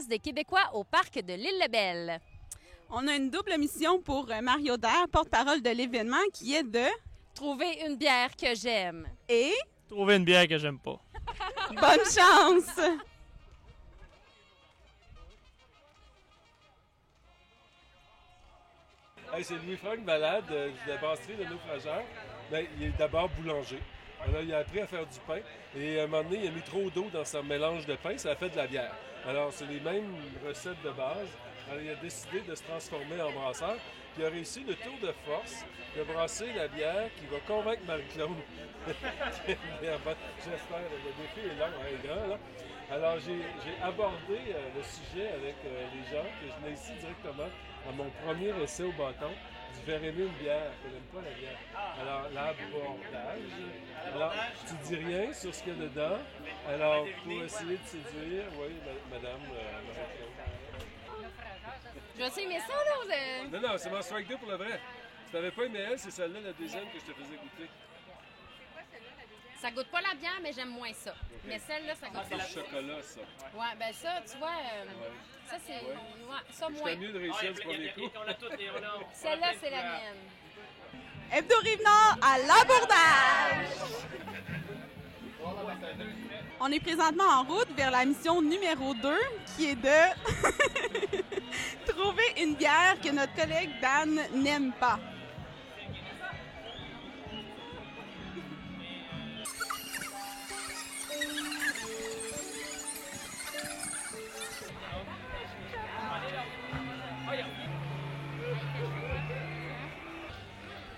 place des Québécois au parc de l'Île-Lebel. On a une double mission pour Mario Daire, porte-parole de l'événement, qui est de... Trouver une bière que j'aime. Et... Trouver une bière que j'aime pas. Bonne chance! Hey, c'est Louis-Franck Malade de la brasserie de Naufrageur. Ben, il est d'abord boulanger. Alors, il a appris à faire du pain. Et à un moment donné, il a mis trop d'eau dans son mélange de pain. Ça a fait de la bière. Alors, c'est les mêmes recettes de base. Alors, il a décidé de se transformer en brasseur. Puis il a réussi le tour de force de brasser la bière qui va convaincre Marie-Claude. J'espère. Le défi est long, est grand. Là. Alors, j'ai abordé le sujet avec les gens. Que je l'ai ici directement à mon premier essai au bâton. Du faire aimer une bière, que j'aime pas la bière. Alors, l'abordage. Alors, tu dis rien sur ce qu'il y a dedans. Alors, pour essayer de séduire, oui, madame Marie-Claude. Je vais aimer ça, là. Non, c'est mon strike 2 pour le vrai. Si t'avais pas aimé elle, c'est celle-là, la deuxième, que je te faisais goûter. Ça goûte pas la bière, mais j'aime moins ça. Okay. Mais celle-là, ça goûte pas la bière. C'est le chocolat, ça. Ouais, ben ça, tu vois, ça, c'est... Ouais, ça, moins. C'était mieux de réussir du premier coup. Celle-là, c'est la mienne. Hebdo Rive-Nord à l'abordage! On est présentement en route vers la mission numéro 2, qui est de trouver une bière que notre collègue Dan n'aime pas.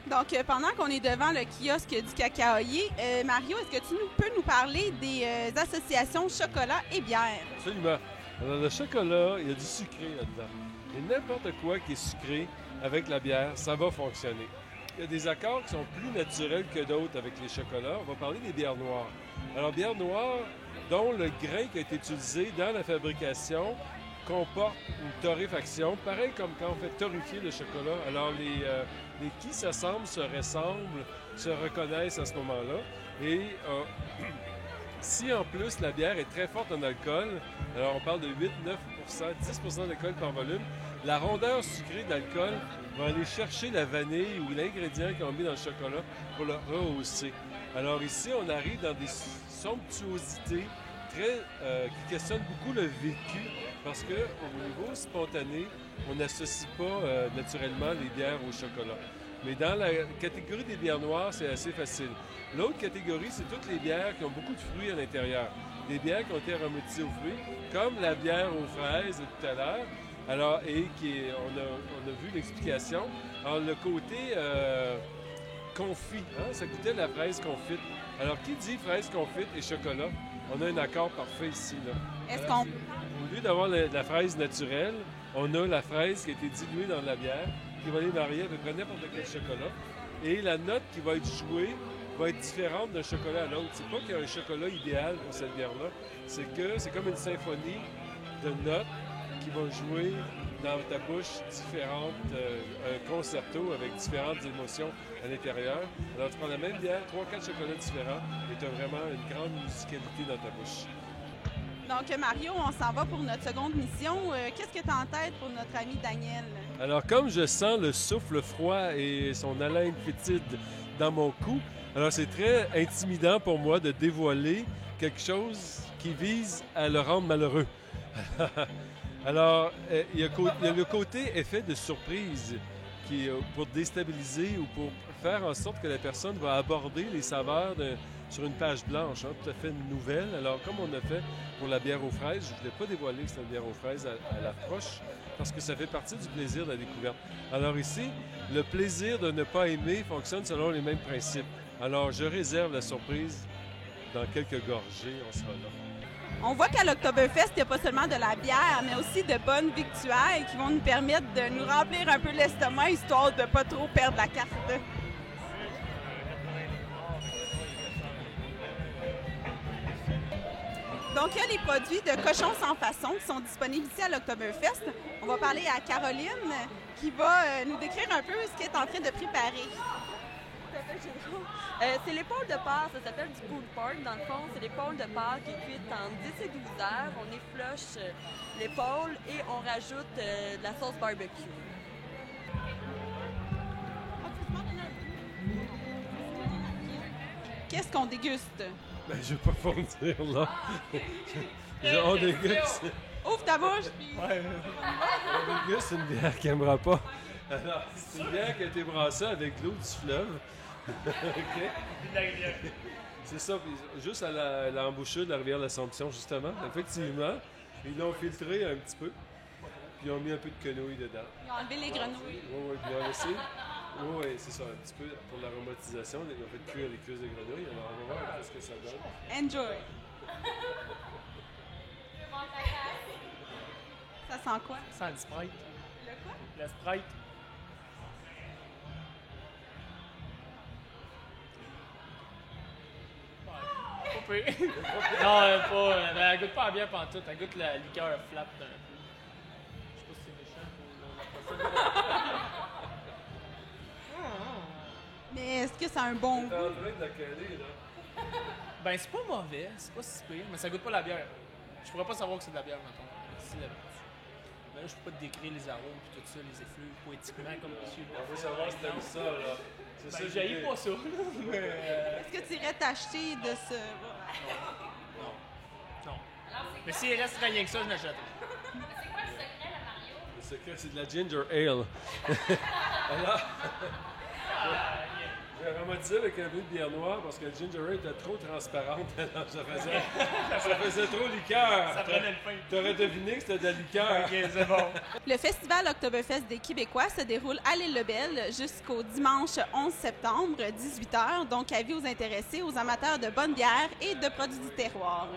Donc, pendant qu'on est devant le kiosque du cacaoyer, Mario, est-ce que tu peux nous parler des associations chocolat et bière? Absolument. Alors, le chocolat, il y a du sucré là-dedans. Et n'importe quoi qui est sucré avec la bière, ça va fonctionner. Il y a des accords qui sont plus naturels que d'autres avec les chocolats. On va parler des bières noires. Alors, bières noires dont le grain qui a été utilisé dans la fabrication comporte une torréfaction, pareil comme quand on fait torréfier le chocolat. Alors, les qui s'assemblent, se ressemblent, se reconnaissent à ce moment-là. Et si en plus la bière est très forte en alcool, alors on parle de 8, 9 10 d'alcool par volume, la rondeur sucrée d'alcool va aller chercher la vanille ou l'ingrédient qu'on a mis dans le chocolat pour le rehausser. Alors ici, on arrive dans des somptuosités qui questionnent beaucoup le vécu parce qu'au niveau spontané, on n'associe pas naturellement les bières au chocolat. Mais dans la catégorie des bières noires, c'est assez facile. L'autre catégorie, c'est toutes les bières qui ont beaucoup de fruits à l'intérieur. Des bières qui ont été aromatisées aux fruits, comme la bière aux fraises tout à l'heure. Alors, on a vu l'explication. Alors, le côté confit, ça goûtait la fraise confite. Alors, qui dit fraise confite et chocolat? On a un accord parfait ici. Là. Est-ce qu'on... Au lieu d'avoir la fraise naturelle, on a la fraise qui a été diluée dans la bière, qui va aller marier à peu près n'importe quel chocolat. Et la note qui va être jouée va être différente d'un chocolat à l'autre. C'est pas qu'il y a un chocolat idéal pour cette bière-là. C'est que c'est comme une symphonie de notes qui vont jouer dans ta bouche différentes, un concerto avec différentes émotions à l'intérieur. Alors, tu prends la même bière, 3-4 chocolats différents et tu as vraiment une grande musicalité dans ta bouche. Donc, Mario, on s'en va pour notre seconde mission. Qu'est-ce que tu as en tête pour notre ami Daniel? Alors, comme je sens le souffle froid et son haleine fétide dans mon cou, alors c'est très intimidant pour moi de dévoiler quelque chose qui vise à le rendre malheureux. Alors, il y a le côté effet de surprise qui pour déstabiliser ou pour faire en sorte que la personne va aborder les saveurs sur une page blanche, tout à fait nouvelle. Alors, comme on a fait pour la bière aux fraises, je ne voulais pas dévoiler que c'était une bière aux fraises à l'approche parce que ça fait partie du plaisir de la découverte. Alors ici, le plaisir de ne pas aimer fonctionne selon les mêmes principes. Alors, je réserve la surprise dans quelques gorgées, on sera là. On voit qu'à l'Oktoberfest, il n'y a pas seulement de la bière, mais aussi de bonnes victuailles qui vont nous permettre de nous remplir un peu l'estomac, histoire de ne pas trop perdre la carte. Donc, il y a les produits de Cochon sans façon qui sont disponibles ici à l'Oktoberfest. On va parler à Caroline qui va nous décrire un peu ce qu'elle est en train de préparer. s'appelle Gédron. C'est l'épaule de porc, ça s'appelle du pulled pork. Dans le fond, c'est l'épaule de porc qui est cuite en 10 et 12 heures. On effiloche l'épaule et on rajoute de la sauce barbecue. Qu'est-ce qu'on déguste? Ben, je vais pas fondir, là. On déguste. Ouvre ta bouche! On déguste une bière qu'elle n'aimera pas. Alors, c'est une bière qui a été brassée avec l'eau du fleuve. OK? C'est ça, puis juste à l'embouchure de la rivière de l'Assomption, justement. Effectivement, ils l'ont filtré un petit peu, puis ils ont mis un peu de quenouille dedans. Ils ont enlevé les grenouilles. Oui, puis ils ont laissé. Oui, c'est ça, un petit peu pour l'aromatisation. Ils ont fait cuire les cuisses de grenouille. Alors, on va voir ce que ça donne. Enjoy! Ça sent quoi? Ça sent le Sprite. Le quoi? Le Sprite. Pas pire. Non, elle goûte pas la bière pantoute. Elle goûte la liqueur flat un peu. Je sais pas si c'est méchant pour la prochaine. Mais est-ce que c'est un bon T'es goût? en train de la caler, là. Ben, c'est pas mauvais, c'est pas si pire, mais ça goûte pas la bière. Je pourrais pas savoir que c'est de la bière, mettons. Mais là, je peux pas te décrire les arômes et tout ça, les effluves poétiquement comme monsieur. On veut savoir si t'aimes ça, là. C'est ça, Ben, j'haïs pas ça, mais... Est-ce que tu irais t'acheter de ce... Non. Mais s'il reste rien que ça, je l'achèterai. Le secret, c'est de la ginger ale. Alors, j'ai aromatisé avec un peu de bière noire parce que le ginger ale était trop transparente. Alors, ça faisait trop liqueur. Ça prenait le pain. T'aurais deviné que c'était de la liqueur. Ok, c'est bon. Le festival Oktoberfest des Québécois se déroule à l'île Lebel jusqu'au dimanche 11 septembre, 18h. Donc, avis aux intéressés, aux amateurs de bonne bière et de produits du terroir.